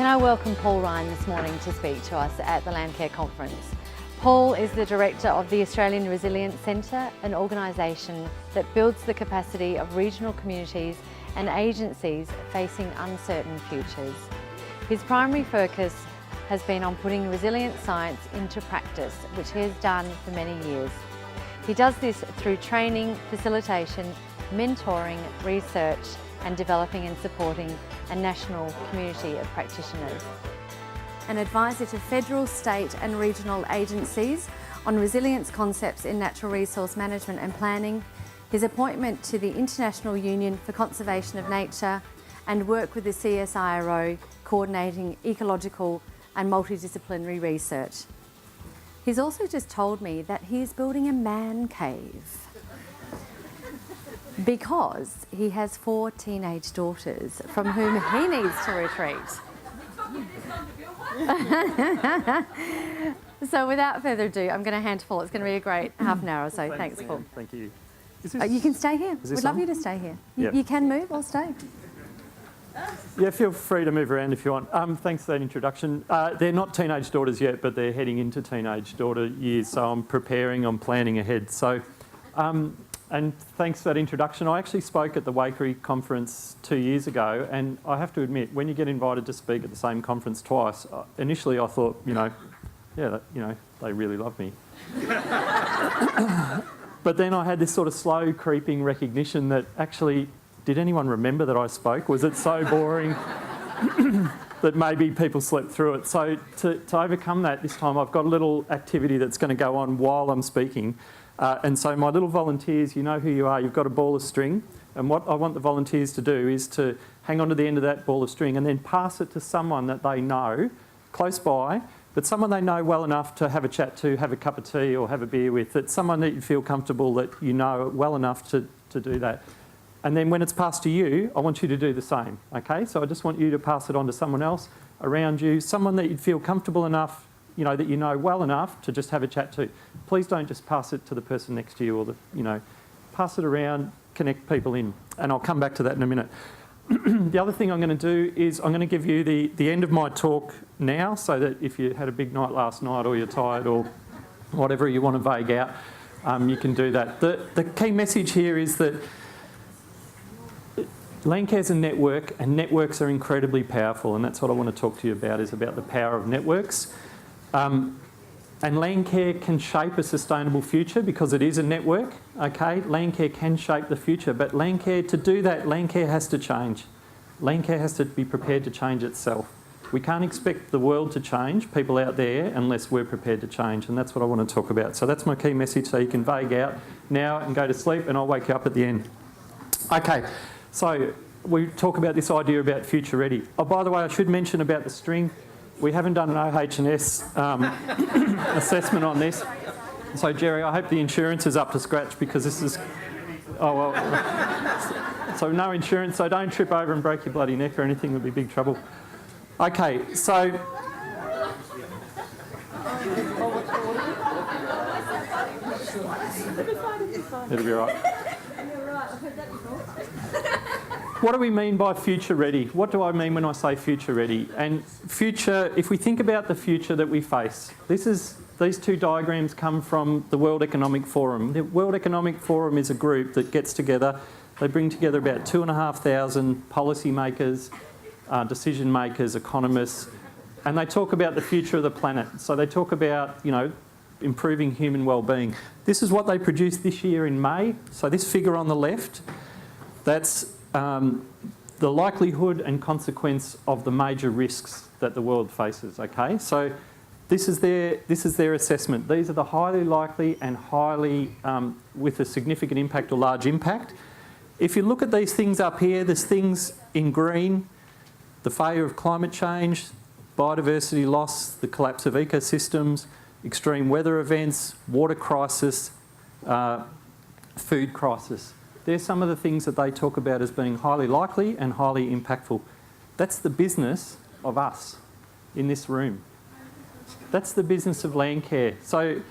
Can I welcome Paul Ryan this morning to speak to us at the Landcare conference. Paul is the Director of the Australian Resilience Centre, an organisation that builds the capacity of regional communities and agencies facing uncertain futures. His primary focus has been on putting resilient science into practice, which he has done for many years. He does this through training, facilitation, mentoring, research, and developing and supporting a national community of practitioners. An advisor to federal, state and regional agencies on resilience concepts in natural resource management and planning, his appointment to the International Union for Conservation of Nature, and work with the CSIRO coordinating ecological and multidisciplinary research. He's also just told me that he is building a man cave because he has 4 teenage daughters from whom he needs to retreat. So without further ado, I'm going to hand to Paul. It's going to be a great half an hour or so. Thanks, Paul. Thank you. You can stay here. We'd love you to stay here. Yep. You can move or stay. Yeah, feel free to move around if you want. Thanks for that introduction. They're not teenage daughters yet, but they're heading into teenage daughter years, so I'm planning ahead. So, and thanks for that introduction. I actually spoke at the Wakefield conference 2 years ago, and I have to admit, when you get invited to speak at the same conference twice, initially I thought, they really love me. But then I had this sort of slow creeping recognition that actually, did anyone remember that I spoke? Was it so boring that maybe people slept through it? So to overcome that this time, I've got a little activity that's going to go on while I'm speaking. And so my little volunteers, you know who you are, you've got a ball of string. And what I want the volunteers to do is to hang on to the end of that ball of string and then pass it to someone that they know close by, but someone they know well enough to have a chat to, have a cup of tea or have a beer with. That's someone that you feel comfortable, that you know well enough to do that. And then when it's passed to you, I want you to do the same, okay? So I just want you to pass it on to someone else around you, someone that you'd feel comfortable enough, that you know well enough to just have a chat to. Please don't just pass it to the person next to you or pass it around, connect people in. And I'll come back to that in a minute. The other thing I'm going to do is I'm going to give you the end of my talk now, so that if you had a big night last night or you're tired or whatever you want to vague out, you can do that. The key message here is that Landcare's a network, and networks are incredibly powerful, and that's what I want to talk to you about, is about the power of networks. And Landcare can shape a sustainable future because it is a network, okay? Landcare can shape the future, but to do that, Landcare has to change. Landcare has to be prepared to change itself. We can't expect the world to change, people out there, unless we're prepared to change, and that's what I want to talk about. So that's my key message, so you can vague out now and go to sleep, and I'll wake you up at the end. Okay, so we talk about this idea about future ready. Oh, by the way, I should mention about the string. We haven't done an OH&S assessment on this. So, Jerry, I hope the insurance is up to scratch, because this is... Oh, well... So no insurance, so don't trip over and break your bloody neck or anything, would be big trouble. Okay, so... It'll be right. What do we mean by future ready? What do I mean when I say future ready? And future, if we think about the future that we face, these two diagrams come from the World Economic Forum. The World Economic Forum is a group that gets together. They bring together about 2,500 policymakers, decision makers, economists, and they talk about the future of the planet. So they talk about, improving human well-being. This is what they produced this year in May. So this figure on the left, that's the likelihood and consequence of the major risks that the world faces, okay? So this is their assessment. These are the highly likely and highly with a significant impact or large impact. If you look at these things up here, there's things in green: the failure of climate change, biodiversity loss, the collapse of ecosystems, extreme weather events, water crisis, food crisis. They're some of the things that they talk about as being highly likely and highly impactful. That's the business of us in this room. That's the business of Landcare. So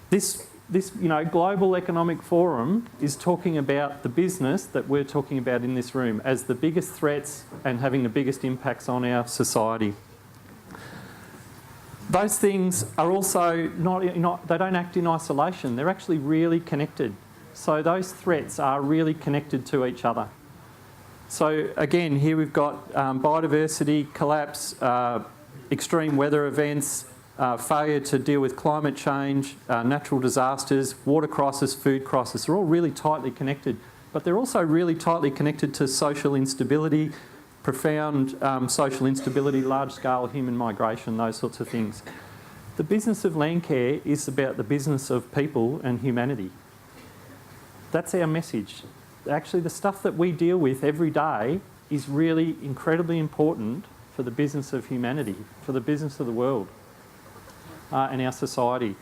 this this, global economic forum is talking about the business that we're talking about in this room as the biggest threats and having the biggest impacts on our society. Those things are also they don't act in isolation. They're actually really connected. So those threats are really connected to each other. So again, here we've got biodiversity collapse, extreme weather events, failure to deal with climate change, natural disasters, water crisis, food crisis. They're all really tightly connected, but they're also really tightly connected to social instability, profound social instability, large-scale human migration, those sorts of things. The business of Landcare is about the business of people and humanity. That's our message. Actually, the stuff that we deal with every day is really incredibly important for the business of humanity, for the business of the world and our society.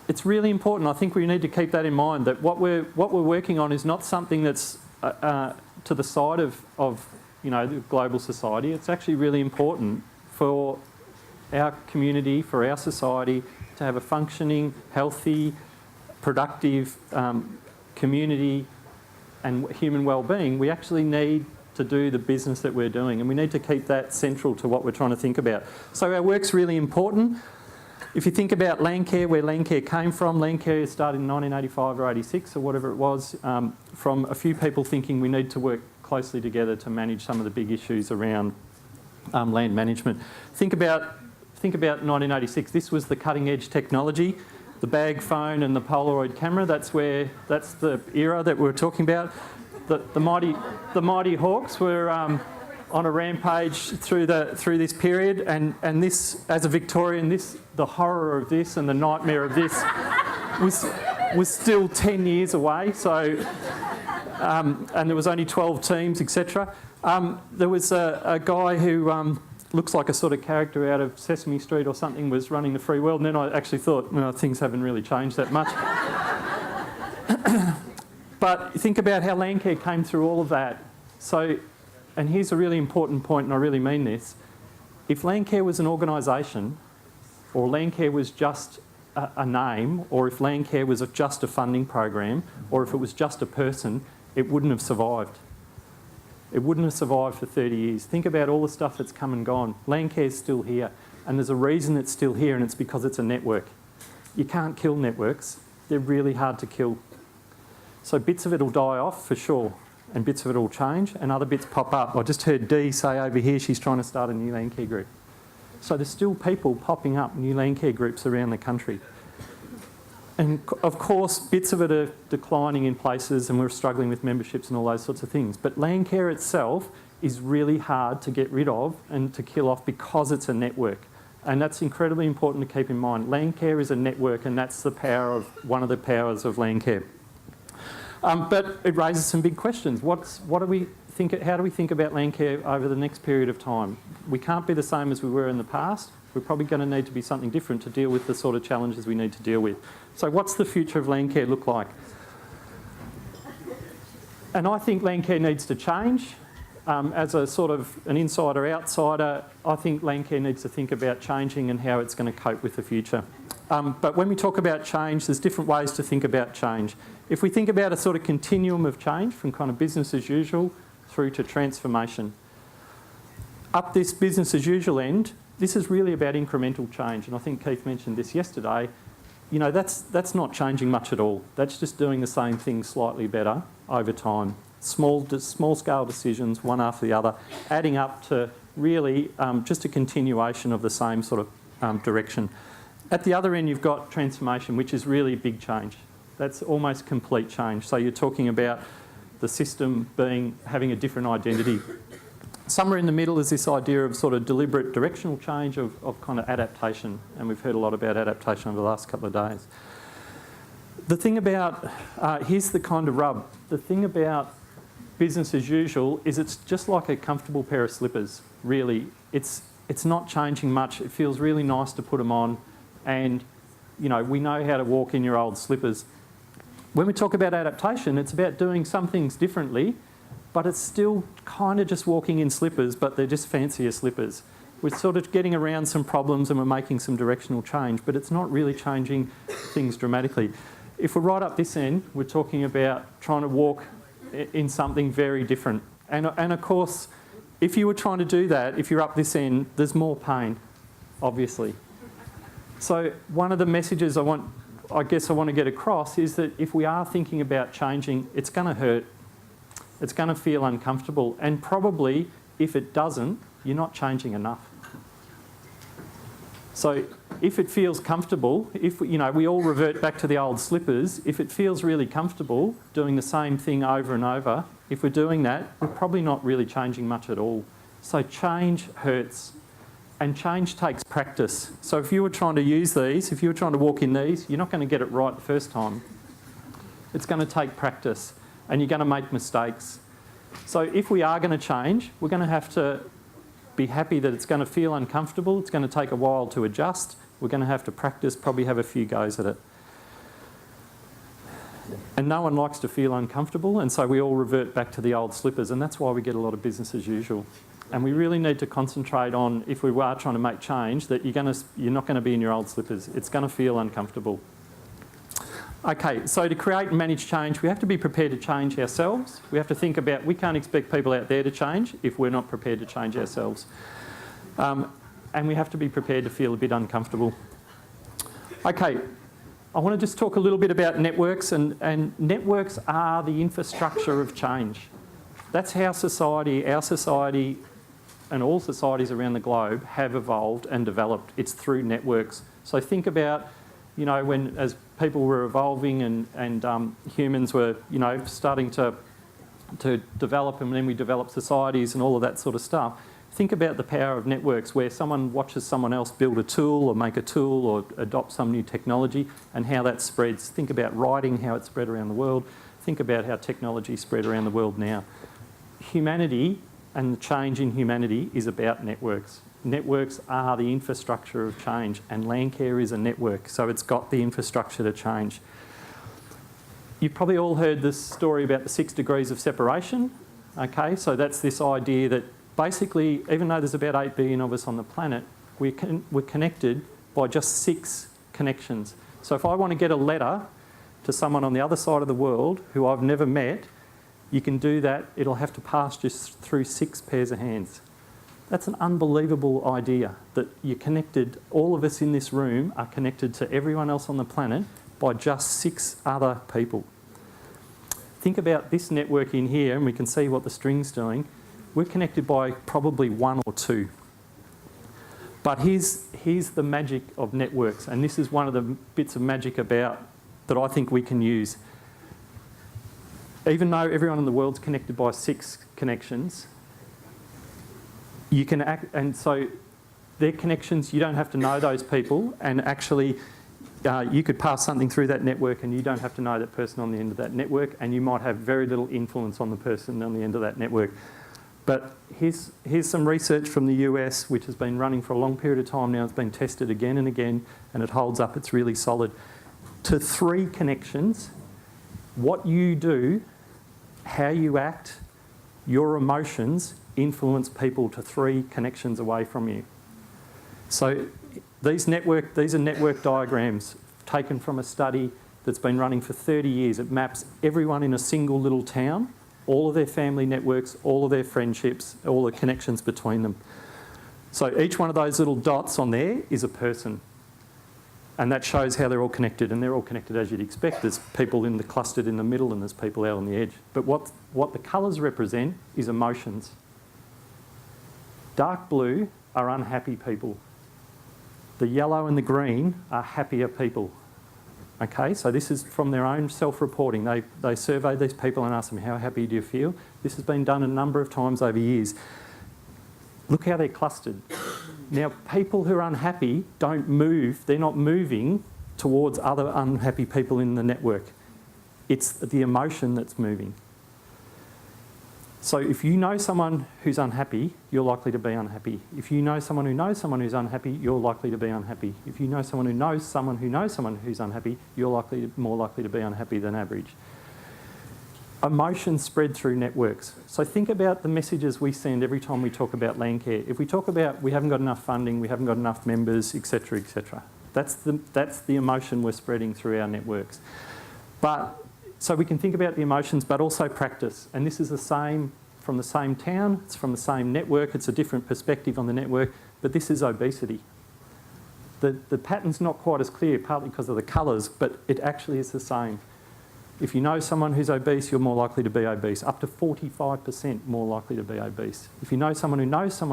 It's really important. I think we need to keep that in mind, that what we're working on is not something that's to the side of the global society. It's actually really important for our community, for our society, to have a functioning, healthy, productive community and human well-being. We actually need to do the business that we're doing, and we need to keep that central to what we're trying to think about. So our work's really important. If you think about Landcare, where Landcare came from, Landcare started in 1985 or 86 or whatever it was, from a few people thinking we need to work closely together to manage some of the big issues around land management. Think about 1986. This was the cutting edge technology, the bag phone and the Polaroid camera. That's the era that we're talking about. The mighty Hawks were on a rampage through this period, and this, as a Victorian, the horror of this and the nightmare of this was still 10 years away. So, and there was only 12 teams, etc. There was a guy who looks like a sort of character out of Sesame Street or something, was running the free world, and then I actually thought, things haven't really changed that much. But think about how Landcare came through all of that. So, and here's a really important point, and I really mean this. If Landcare was an organisation, or Landcare was just a name, or if Landcare was just a funding program, or if it was just a person, it wouldn't have survived. It wouldn't have survived for 30 years. Think about all the stuff that's come and gone. Landcare's still here, and there's a reason it's still here, and it's because it's a network. You can't kill networks. They're really hard to kill. So bits of it will die off for sure, and bits of it will change, and other bits pop up. I just heard Dee say over here she's trying to start a new Landcare group. So there's still people popping up, new Landcare groups around the country. And of course, bits of it are declining in places, and we're struggling with memberships and all those sorts of things. But Landcare itself is really hard to get rid of and to kill off because it's a network. And that's incredibly important to keep in mind. Landcare is a network, and that's the power of one of the powers of Landcare. But it raises some big questions. How do we think about Landcare over the next period of time? We can't be the same as we were in the past. We're probably going to need to be something different to deal with the sort of challenges we need to deal with. So what's the future of Landcare look like? And I think Landcare needs to change. As a sort of an insider-outsider, I think Landcare needs to think about changing and how it's going to cope with the future. But when we talk about change, there's different ways to think about change. If we think about a sort of continuum of change from kind of business as usual through to transformation, up this business as usual end, this is really about incremental change. And I think Keith mentioned this yesterday. That's not changing much at all. That's just doing the same thing slightly better over time. Small-scale decisions, one after the other, adding up to really just a continuation of the same sort of direction. At the other end, you've got transformation, which is really big change. That's almost complete change. So you're talking about the system having a different identity. Somewhere in the middle is this idea of sort of deliberate directional change of kind of adaptation, and we've heard a lot about adaptation over the last couple of days. The thing about, here's the kind of rub, the thing about business as usual is it's just like a comfortable pair of slippers, really. It's not changing much. It feels really nice to put them on, and we know how to walk in your old slippers. When we talk about adaptation, it's about doing some things differently, but it's still kind of just walking in slippers, but they're just fancier slippers. We're sort of getting around some problems and we're making some directional change, but it's not really changing things dramatically. If we're right up this end, we're talking about trying to walk in something very different. And of course, if you were trying to do that, if you're up this end, there's more pain, obviously. So one of the messages I guess I want to get across is that if we are thinking about changing, it's going to hurt. It's going to feel uncomfortable. And probably, if it doesn't, you're not changing enough. So if it feels comfortable, if we all revert back to the old slippers, if it feels really comfortable doing the same thing over and over, if we're doing that, we're probably not really changing much at all. So change hurts. And change takes practice. So if you were trying to use these, if you were trying to walk in these, you're not going to get it right the first time. It's going to take practice and you're going to make mistakes. So if we are going to change, we're going to have to be happy that it's going to feel uncomfortable. It's going to take a while to adjust. We're going to have to practice, probably have a few goes at it. And no one likes to feel uncomfortable, and so we all revert back to the old slippers, and that's why we get a lot of business as usual. And we really need to concentrate on, if we are trying to make change, that you're not going to be in your old slippers. It's going to feel uncomfortable. Okay, so to create and manage change, we have to be prepared to change ourselves. We have to think about, we can't expect people out there to change if we're not prepared to change ourselves. And we have to be prepared to feel a bit uncomfortable. Okay, I want to just talk a little bit about networks, and networks are the infrastructure of change. That's how our society, and all societies around the globe have evolved and developed. It's through networks. So think about, when as people were evolving and humans were, starting to develop, and then we developed societies and all of that sort of stuff. Think about the power of networks where someone watches someone else build a tool or make a tool or adopt some new technology and how that spreads. Think about writing, how it spread around the world. Think about how technology spread around the world now. Humanity and the change in humanity is about networks. Networks are the infrastructure of change, and Landcare is a network, so it's got the infrastructure to change. You've probably all heard this story about the 6 degrees of separation. Okay, so that's this idea that basically, even though there's about 8 billion of us on the planet, we're connected by just 6 connections. So if I want to get a letter to someone on the other side of the world who I've never met, you can do that. It'll have to pass just through 6 pairs of hands. That's an unbelievable idea, that you're connected, all of us in this room are connected to everyone else on the planet by just 6 other people. Think about this network in here, and we can see what the string's doing. We're connected by probably 1 or 2. But here's the magic of networks, and this is one of the bits of magic that I think we can use. Even though everyone in the world's connected by 6 connections, you can and so their connections, you don't have to know those people, and actually you could pass something through that network and you don't have to know that person on the end of that network, and you might have very little influence on the person on the end of that network. But here's some research from the US, which has been running for a long period of time now. It's been tested again and again, and it holds up. It's really solid. To 3 connections, what you do, how you act, your emotions influence people to 3 connections away from you. So these are network diagrams taken from a study that's been running for 30 years. It maps everyone in a single little town, all of their family networks, all of their friendships, all the connections between them. So each one of those little dots on there is a person. And that shows how they're all connected, and they're all connected as you'd expect. There's people clustered in the middle, and there's people out on the edge. But what the colours represent is emotions. Dark blue are unhappy people. The yellow and the green are happier people. Okay, so this is from their own self-reporting. They surveyed these people and asked them, how happy do you feel? This has been done a number of times over years. Look how they're clustered. Now, people who are unhappy don't move. They're not moving towards other unhappy people in the network. It's the emotion that's moving. So if you know someone who's unhappy, you're likely to be unhappy. If you know someone who's unhappy, you're likely to be unhappy. If you know someone who knows someone who's unhappy, you're more likely to be unhappy than average. emotions spread through networks. So think about the messages we send every time we talk about Landcare. If we talk about we haven't got enough funding, we haven't got enough members, etc., etc., that's the emotion we're spreading through our networks. So we can think about the emotions, but also practice. And this is the same from the same town, it's from the same network, it's a different perspective on the network, but this is obesity. The pattern's not quite as clear, partly because of the colours, but it actually is the same. If you know someone who's obese, you're more likely to be obese, up to 45% more likely to be obese. If you know someone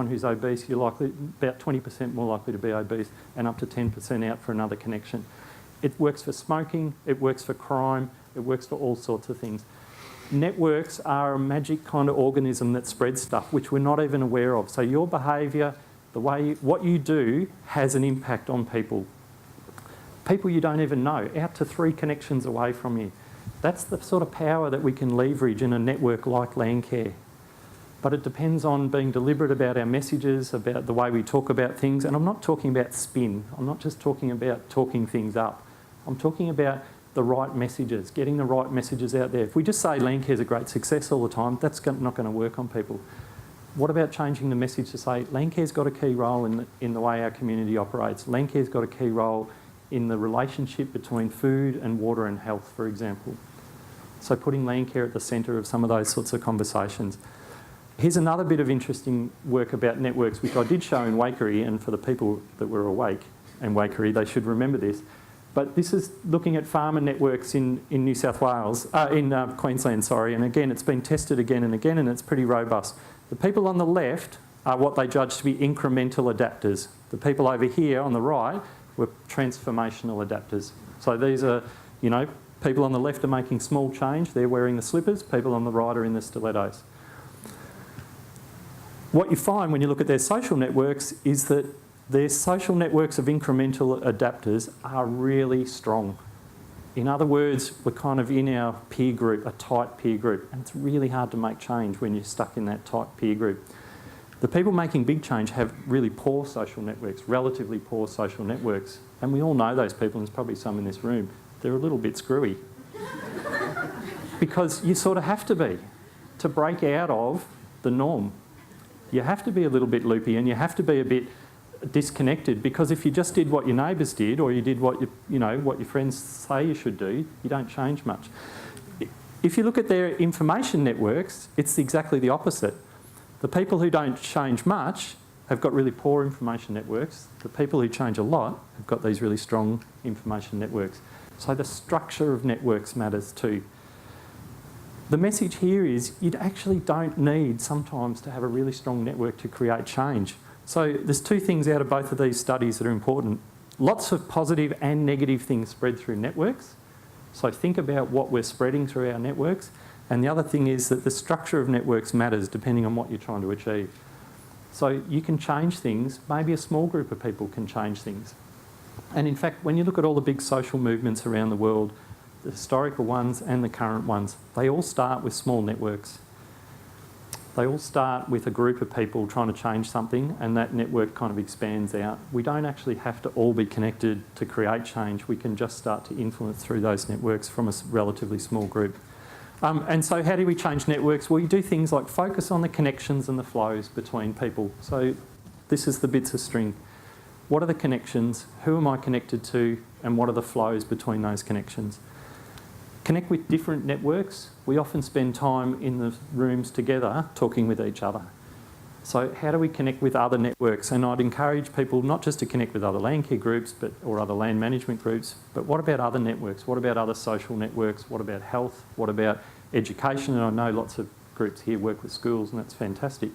who's obese, you're about 20% more likely to be obese, and up to 10% out for another connection. It works for smoking, it works for crime, it works for all sorts of things. Networks are a magic kind of organism that spreads stuff which we're not even aware of. So your behaviour, what you do has an impact on people. People you don't even know, out to 3 connections away from you. That's the sort of power that we can leverage in a network like Landcare. But it depends on being deliberate about our messages, about the way we talk about things. And I'm not talking about spin. I'm not just talking about talking things up. I'm talking about the right messages, getting the right messages out there. If we just say Landcare is a great success all the time, that's not going to work on people. What about changing the message to say Landcare's got a key role in the way our community operates? Landcare's got a key role in the relationship between food and water and health, for example. So putting Landcare at the centre of some of those sorts of conversations. Here's another bit of interesting work about networks, which I did show in Wakefield, and for the people that were awake in Wakefield, they should remember this. But this is looking at farmer networks in New South Wales, in Queensland, sorry, and again, it's been tested again and again, and it's pretty robust. The people on the left are what they judge to be incremental adapters. The people over here on the right were transformational adapters. So these are, people on the left are making small change. They're wearing the slippers. People on the right are in the stilettos. What you find when you look at their social networks is that their social networks of incremental adapters are really strong. In other words, we're kind of in our peer group, a tight peer group, and it's really hard to make change when you're stuck in that tight peer group. The people making big change have really poor social networks, relatively poor social networks, and we all know those people, and there's probably some in this room. They're a little bit screwy. Because you sort of have to be to break out of the norm. You have to be a little bit loopy, and you have to be a bit disconnected, because if you just did what your neighbours did, or you did what what your friends say you should do, you don't change much. If you look at their information networks, it's exactly the opposite. The people who don't change much have got really poor information networks. The people who change a lot have got these really strong information networks. So the structure of networks matters too. The message here is you actually don't need sometimes to have a really strong network to create change. So there's 2 things out of both of these studies that are important. Lots of positive and negative things spread through networks. So think about what we're spreading through our networks. And the other thing is that the structure of networks matters depending on what you're trying to achieve. So you can change things. Maybe a small group of people can change things. And in fact, when you look at all the big social movements around the world, the historical ones and the current ones, they all start with small networks. They all start with a group of people trying to change something, and that network kind of expands out. We don't actually have to all be connected to create change. We can just start to influence through those networks from a relatively small group. And so how do we change networks? Well, you do things like focus on the connections and the flows between people. So this is the bits of string. What are the connections? Who am I connected to? And what are the flows between those connections? Connect with different networks. We often spend time in the rooms together talking with each other. So how do we connect with other networks? And I'd encourage people not just to connect with other Landcare groups or other land management groups, but what about other networks? What about other social networks? What about health? What about education? And I know lots of groups here work with schools, and that's fantastic.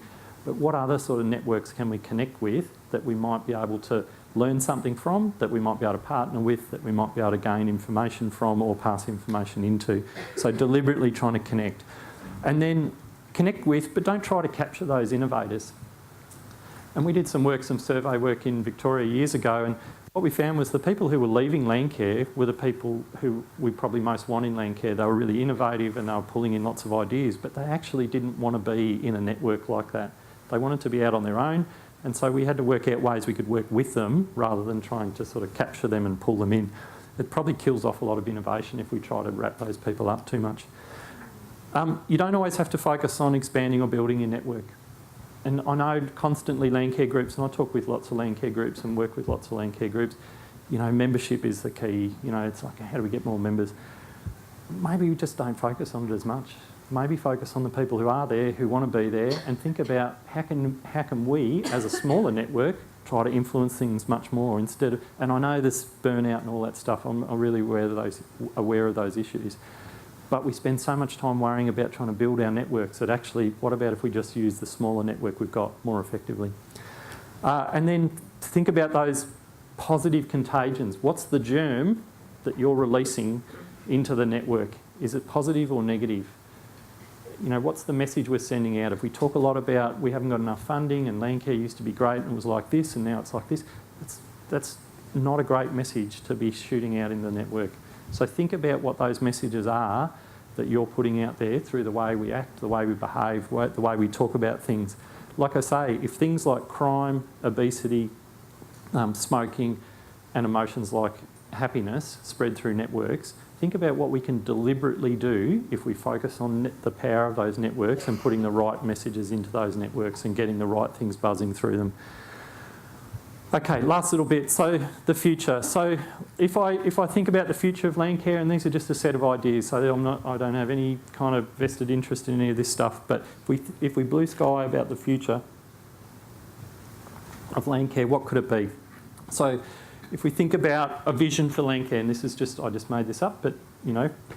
But what other sort of networks can we connect with that we might be able to learn something from, that we might be able to partner with, that we might be able to gain information from or pass information into? So deliberately trying to connect. And then connect with, but don't try to capture those innovators. And we did some survey work in Victoria years ago, and what we found was the people who were leaving Landcare were the people who we probably most want in Landcare. They were really innovative and they were pulling in lots of ideas, but they actually didn't want to be in a network like that. They wanted to be out on their own, and so we had to work out ways we could work with them rather than trying to sort of capture them and pull them in. It probably kills off a lot of innovation if we try to wrap those people up too much. You don't always have to focus on expanding or building your network. And I know constantly Landcare groups, and I talk with lots of Landcare groups and work with lots of Landcare groups, membership is the key. It's like, how do we get more members? Maybe we just don't focus on it as much. Maybe focus on the people who are there, who want to be there, and think about how can we, as a smaller network, try to influence things much more instead of... And I know this burnout and all that stuff, I'm really aware of those issues. But we spend so much time worrying about trying to build our networks that actually, what about if we just use the smaller network we've got more effectively? And then think about those positive contagions. What's the germ that you're releasing into the network? Is it positive or negative? What's the message we're sending out? If we talk a lot about we haven't got enough funding and Landcare used to be great and it was like this and now it's like this, that's not a great message to be shooting out in the network. So think about what those messages are that you're putting out there through the way we act, the way we behave, the way we talk about things. Like I say, if things like crime, obesity, smoking and emotions like happiness spread through networks, think about what we can deliberately do if we focus on the power of those networks and putting the right messages into those networks and getting the right things buzzing through them. Okay, last little bit. So the future. So if I think about the future of Landcare, and these are just a set of ideas, so I don't have any kind of vested interest in any of this stuff, but if we blue sky about the future of Landcare, what could it be? So if we think about a vision for Landcare, and I just made this up, but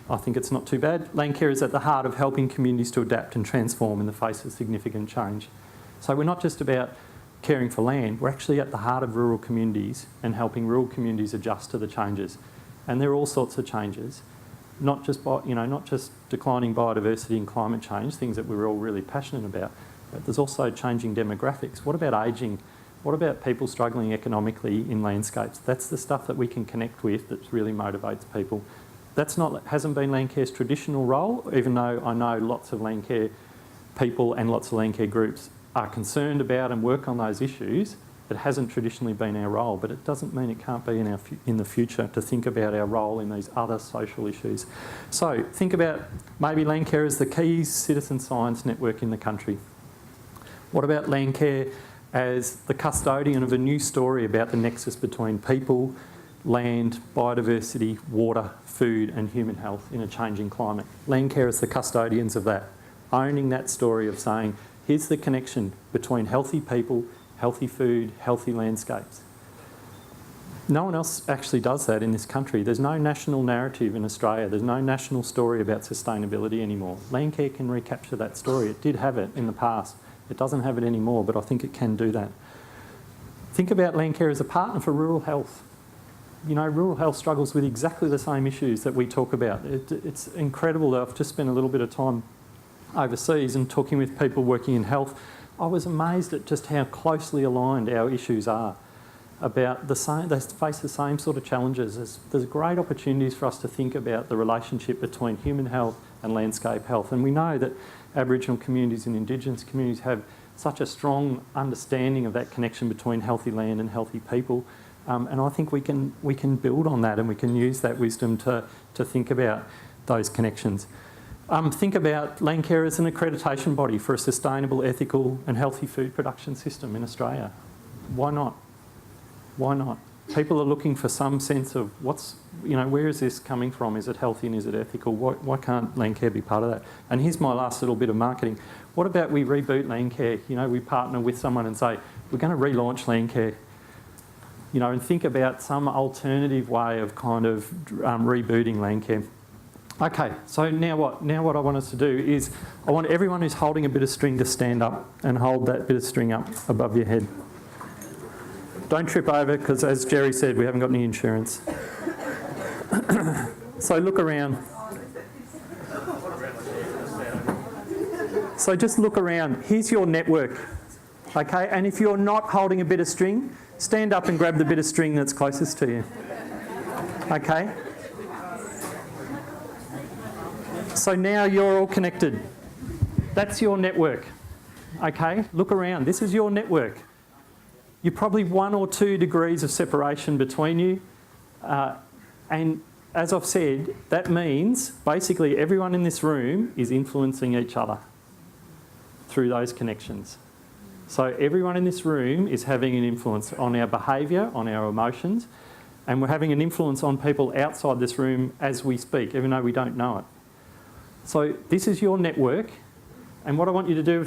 I think it's not too bad. Landcare is at the heart of helping communities to adapt and transform in the face of significant change. So we're not just about caring for land, we're actually at the heart of rural communities and helping rural communities adjust to the changes. And there are all sorts of changes, not just declining biodiversity and climate change, things that we're all really passionate about, but there's also changing demographics. What about ageing? What about people struggling economically in landscapes? That's the stuff that we can connect with that really motivates people. Hasn't been Landcare's traditional role, even though I know lots of Landcare people and lots of Landcare groups are concerned about and work on those issues. It hasn't traditionally been our role, but it doesn't mean it can't be in the future to think about our role in these other social issues. So think about maybe Landcare as the key citizen science network in the country. What about Landcare as the custodian of a new story about the nexus between people, land, biodiversity, water, food and human health in a changing climate? Landcare as the custodians of that, owning that story of saying, here's the connection between healthy people, healthy food, healthy landscapes. No one else actually does that in this country. There's no national narrative in Australia. There's no national story about sustainability anymore. Landcare can recapture that story. It did have it in the past. It doesn't have it anymore, but I think it can do that. Think about Landcare as a partner for rural health. Rural health struggles with exactly the same issues that we talk about. It's incredible that I've just spent a little bit of time overseas and talking with people working in health. I was amazed at just how closely aligned our issues are about they face the same sort of challenges. There's great opportunities for us to think about the relationship between human health and landscape health. And we know that Aboriginal communities and Indigenous communities have such a strong understanding of that connection between healthy land and healthy people. And I think we can build on that and we can use that wisdom to think about those connections. Think about Landcare as an accreditation body for a sustainable, ethical and healthy food production system in Australia. Why not? Why not? People are looking for some sense of where is this coming from? Is it healthy and is it ethical? Why can't Landcare be part of that? And here's my last little bit of marketing. What about we reboot Landcare? We partner with someone and say, we're going to relaunch Landcare. And think about some alternative way of kind of rebooting Landcare. Okay, so now what? Now what I want us to do is I want everyone who's holding a bit of string to stand up and hold that bit of string up above your head. Don't trip over because, as Jerry said, we haven't got any insurance. So look around. So just look around. Here's your network, okay? And if you're not holding a bit of string, stand up and grab the bit of string that's closest to you, okay? So now you're all connected. That's your network, okay? Look around. This is your network. You're probably 1 or 2 degrees of separation between you. And as I've said, that means basically everyone in this room is influencing each other through those connections. So everyone in this room is having an influence on our behaviour, on our emotions, and we're having an influence on people outside this room as we speak, even though we don't know it. So this is your network, and what I want you to do,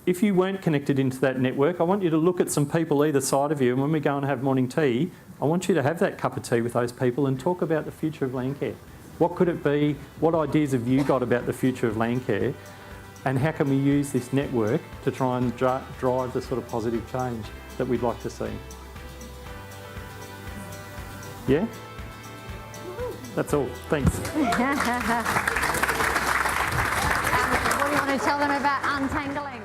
if you weren't connected into that network, I want you to look at some people either side of you, and when we go and have morning tea, I want you to have that cup of tea with those people and talk about the future of Landcare. What could it be? What ideas have you got about the future of Landcare? And how can we use this network to try and drive the sort of positive change that we'd like to see? Yeah? That's all. Thanks. What do you want to tell them about untangling?